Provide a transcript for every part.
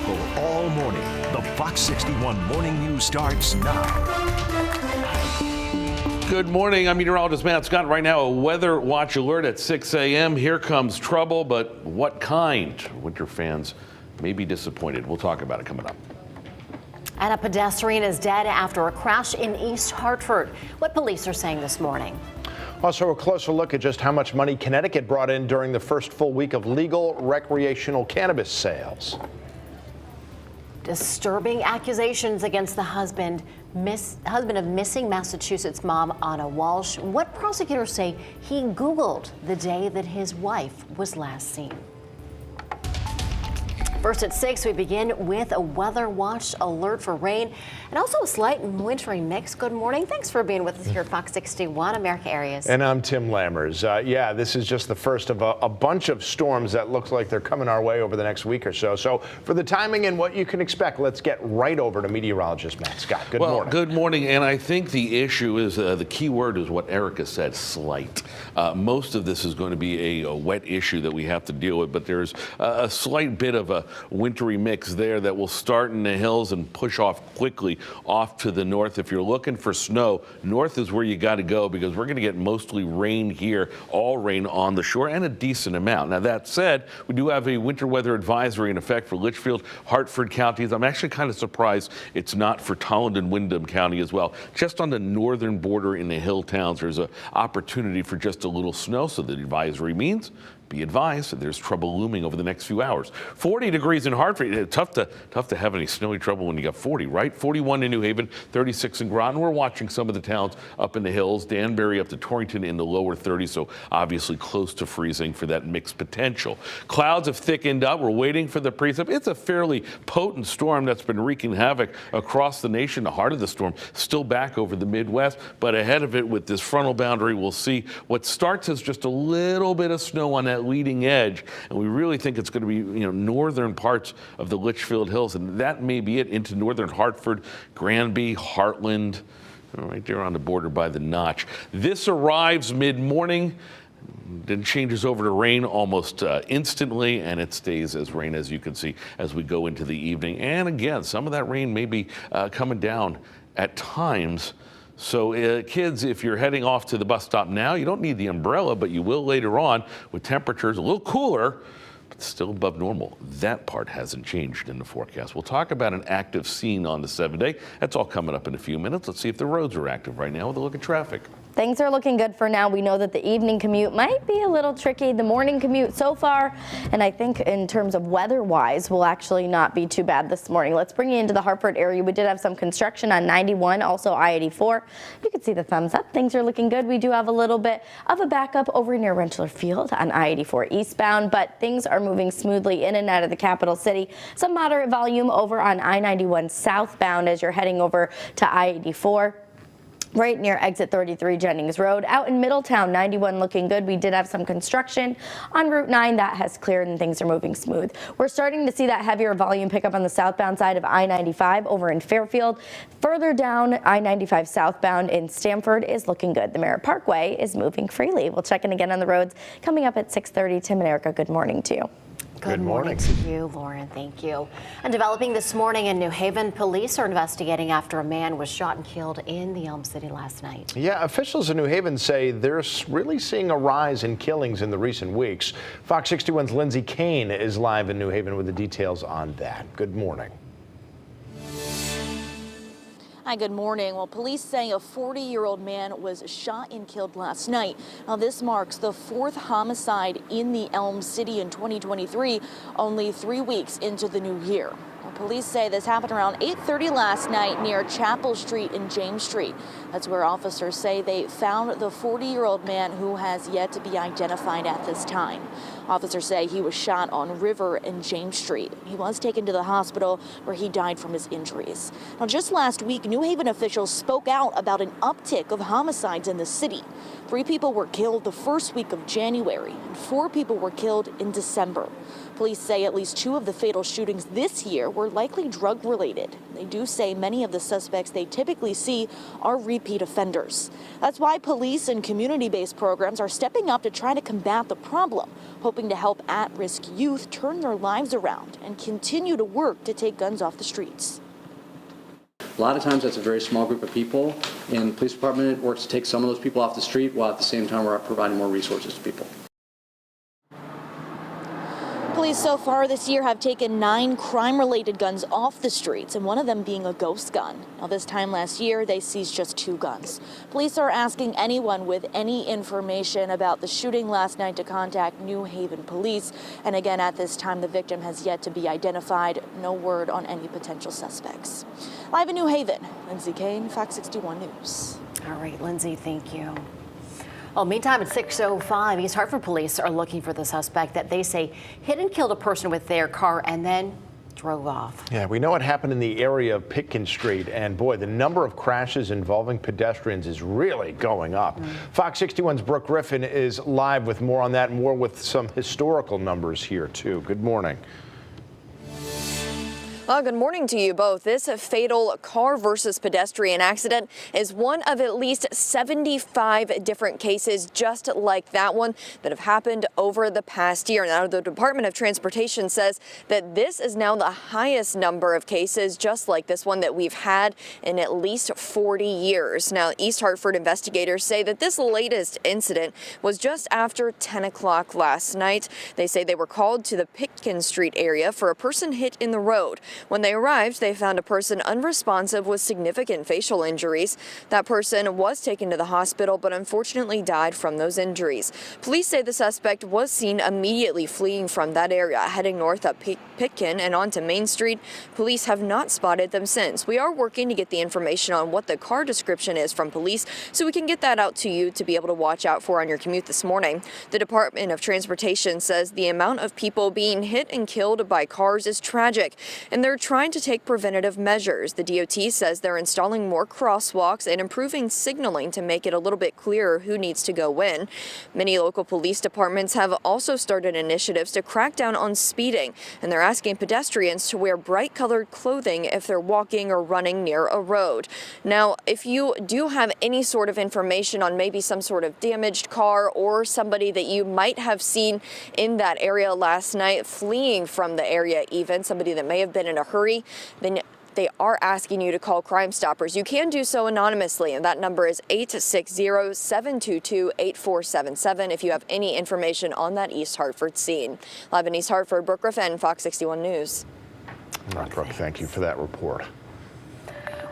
local all morning. The Fox 61 Morning News starts now. Good morning. I'm meteorologist Matt Scott. Right now, a weather watch alert at 6 a.m. Here comes trouble, but what kind? Winter fans may be disappointed. We'll talk about it coming up. And a pedestrian is dead after a crash in East Hartford. What police are saying this morning. Also, a closer look at just how much money Connecticut brought in during the first full week of legal recreational cannabis sales. Disturbing accusations against the husband of missing Massachusetts mom Anna Walsh. What prosecutors say he Googled the day that his wife was last seen. First at 6, we begin with a weather watch alert for rain and also a slight wintry mix. Good morning. Thanks for being with us here at Fox 61 America Areas. And I'm Tim Lammers. Yeah, this is just the first of a bunch of storms that looks like they're coming our way over the next week or so. So for the timing and what you can expect, let's get right over to meteorologist Matt Scott. Good morning. Good morning. And I think the issue is the key word is what Erica said, slight. Most of this is going to be a wet issue that we have to deal with, but there's a slight bit of a wintry mix there that will start in the hills and push off quickly off to the north. If you're looking for snow, north is where you got to go because we're going to get mostly rain here, all rain on the shore and a decent amount. Now that said, we do have a winter weather advisory in effect for Litchfield, Hartford counties. I'm actually kind of surprised it's not for Tolland and Windham County as well. Just on the northern border in the hill towns, there's an opportunity for just a little snow. So the advisory means be advised that there's trouble looming over the next few hours. 40 degrees in Hartford. Tough to have any snowy trouble when you got 40, right? 41 in New Haven, 36 in Groton. We're watching some of the towns up in the hills. Danbury up to Torrington in the lower 30s, so obviously close to freezing for that mixed potential. Clouds have thickened up. We're waiting for the precip. It's a fairly potent storm that's been wreaking havoc across the nation. The heart of the storm still back over the Midwest, but ahead of it with this frontal boundary, we'll see what starts as just a little bit of snow on that leading edge, and we really think it's going to be northern parts of the Litchfield Hills, and that may be it into northern Hartford, Granby, Heartland, right there on the border by the Notch. This arrives mid-morning, then changes over to rain almost instantly, and it stays as rain, as you can see, as we go into the evening. And again, some of that rain may be coming down at times. So kids, if you're heading off to the bus stop now, you don't need the umbrella, but you will later on with temperatures a little cooler, but still above normal. That part hasn't changed in the forecast. We'll talk about an active scene on the 7-day. That's all coming up in a few minutes. Let's see if the roads are active right now with a look at traffic. Things are looking good for now. We know that the evening commute might be a little tricky. The morning commute so far, and I think in terms of weather-wise, will actually not be too bad this morning. Let's bring you into the Hartford area. We did have some construction on 91, also I-84. You can see the thumbs up. Things are looking good. We do have a little bit of a backup over near Rentschler Field on I-84 eastbound, but things are moving smoothly in and out of the capital city. Some moderate volume over on I-91 southbound as you're heading over to I-84. Right near exit 33 Jennings Road. Out in Middletown, 91 looking good. We did have some construction on Route 9 that has cleared and things are moving smooth. We're starting to see that heavier volume pick up on the southbound side of I-95 over in Fairfield. Further down, I-95 southbound in Stamford is looking good. The Merritt Parkway is moving freely. We'll check in again on the roads coming up at 6:30. Tim and Erica, good morning to you. Good morning to you, Lauren. Thank you. And developing this morning in New Haven, police are investigating after a man was shot and killed in the Elm City last night. Yeah, officials in New Haven say they're really seeing a rise in killings in the recent weeks. Fox 61's Lindsay Kane is live in New Haven with the details on that. Good morning. Hi, good morning. Well, police say a 40-year-old man was shot and killed last night. Now, this marks the 4th homicide in the Elm City in 2023, only 3 weeks into the new year. Well, police say this happened around 8:30 last night near Chapel Street and James Street. That's where officers say they found the 40-year-old man who has yet to be identified at this time. Officers say he was shot on River and James Street. He was taken to the hospital where he died from his injuries. Now, just last week, New Haven officials spoke out about an uptick of homicides in the city. 3 people were killed the first week of January, and 4 people were killed in December. Police say at least 2 of the fatal shootings this year were likely drug-related. They do say many of the suspects they typically see are repeat offenders. That's why police and community-based programs are stepping up to try to combat the problem, hoping to help at-risk youth turn their lives around and continue to work to take guns off the streets. A lot of times that's a very small group of people, and the police department works to take some of those people off the street while at the same time we're providing more resources to people. Police so far this year have taken 9 crime-related guns off the streets, and one of them being a ghost gun. Now, this time last year, they seized just 2 guns. Police are asking anyone with any information about the shooting last night to contact New Haven Police. And again, at this time, the victim has yet to be identified. No word on any potential suspects. Live in New Haven, Lindsay Kane, Fox 61 News. All right, Lindsay, thank you. Well, meantime, at 6:05, East Hartford police are looking for the suspect that they say hit and killed a person with their car and then drove off. Yeah, we know what happened in the area of Pitkin Street, and boy, the number of crashes involving pedestrians is really going up. Fox 61's Brooke Griffin is live with more on that, and more with some historical numbers here, too. Good morning. Well, good morning to you both. This fatal car versus pedestrian accident is one of at least 75 different cases just like that one that have happened over the past year. Now, the Department of Transportation says that this is now the highest number of cases just like this one that we've had in at least 40 years. Now, East Hartford investigators say that this latest incident was just after 10 o'clock last night. They say they were called to the Pitkin Street area for a person hit in the road. When they arrived, they found a person unresponsive with significant facial injuries. That person was taken to the hospital, but unfortunately died from those injuries. Police say the suspect was seen immediately fleeing from that area, heading north up Pitkin and onto Main Street. Police have not spotted them since. We are working to get the information on what the car description is from police so we can get that out to you to be able to watch out for on your commute this morning. The Department of Transportation says the amount of people being hit and killed by cars is tragic, and they're trying to take preventative measures. The DOT says they're installing more crosswalks and improving signaling to make it a little bit clearer who needs to go when. Many local police departments have also started initiatives to crack down on speeding, and they're asking pedestrians to wear bright colored clothing if they're walking or running near a road. Now, if you do have any sort of information on maybe some sort of damaged car or somebody that you might have seen in that area last night, fleeing from the area even, somebody that may have been in a hurry, then they are asking you to call Crime Stoppers. You can do so anonymously, and that number is 860-722-8477 if you have any information on that East Hartford scene. Live in East Hartford, Brooke Griffin, Fox 61 News. All right, Brooke, thank you for that report.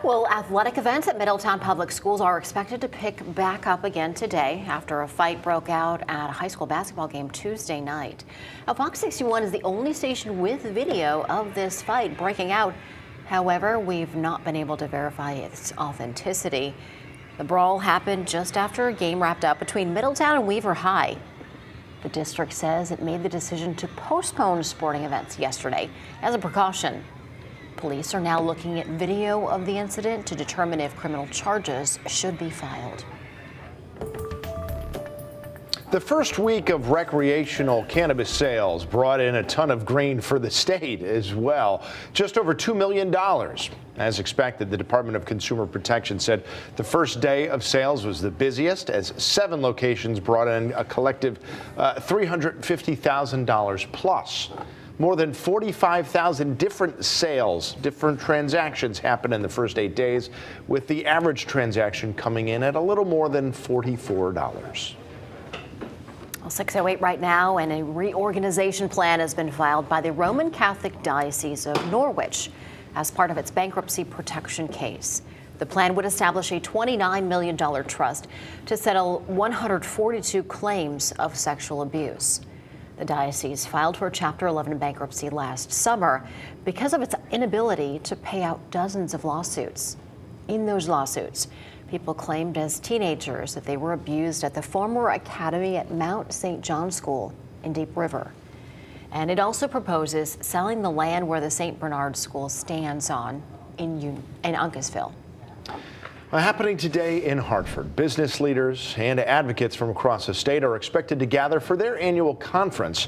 Well, athletic events at Middletown Public Schools are expected to pick back up again today after a fight broke out at a high school basketball game Tuesday night. Now, Fox 61 is the only station with video of this fight breaking out. However, we've not been able to verify its authenticity. The brawl happened just after a game wrapped up between Middletown and Weaver High. The district says it made the decision to postpone sporting events yesterday as a precaution. Police are now looking at video of the incident to determine if criminal charges should be filed. The first week of recreational cannabis sales brought in a ton of grain for the state as well, just over $2 million. As expected, the Department of Consumer Protection said the first day of sales was the busiest, as 7 locations brought in a collective $350,000 plus. More than 45,000 different sales, different transactions happened in the first 8 days, with the average transaction coming in at a little more than $44. Well, 6:08 right now, and a reorganization plan has been filed by the Roman Catholic Diocese of Norwich as part of its bankruptcy protection case. The plan would establish a $29 million trust to settle 142 claims of sexual abuse. The diocese filed for Chapter 11 bankruptcy last summer because of its inability to pay out dozens of lawsuits. In those lawsuits, people claimed as teenagers that they were abused at the former academy at Mount St. John School in Deep River. And it also proposes selling the land where the St. Bernard School stands on in Uncasville. Happening today in Hartford, business leaders and advocates from across the state are expected to gather for their annual conference.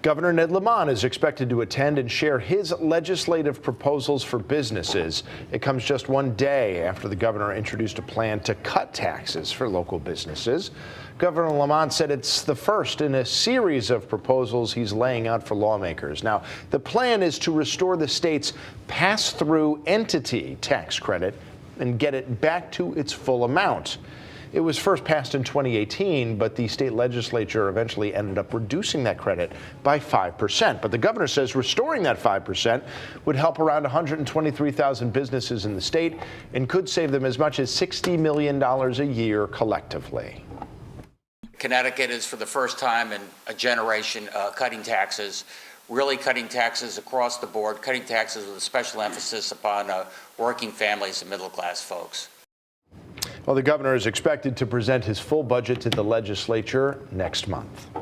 Governor Ned Lamont is expected to attend and share his legislative proposals for businesses. It comes just one day after the governor introduced a plan to cut taxes for local businesses. Governor Lamont said it's the first in a series of proposals he's laying out for lawmakers. Now, the plan is to restore the state's pass-through entity tax credit and get it back to its full amount. It was first passed in 2018, but the state legislature eventually ended up reducing that credit by 5%. But the governor says restoring that 5% would help around 123,000 businesses in the state and could save them as much as $60 million a year collectively. Connecticut is, for the first time in a generation, cutting taxes, really cutting taxes across the board, cutting taxes with a special emphasis upon working families and middle-class folks. Well, the governor is expected to present his full budget to the legislature next month.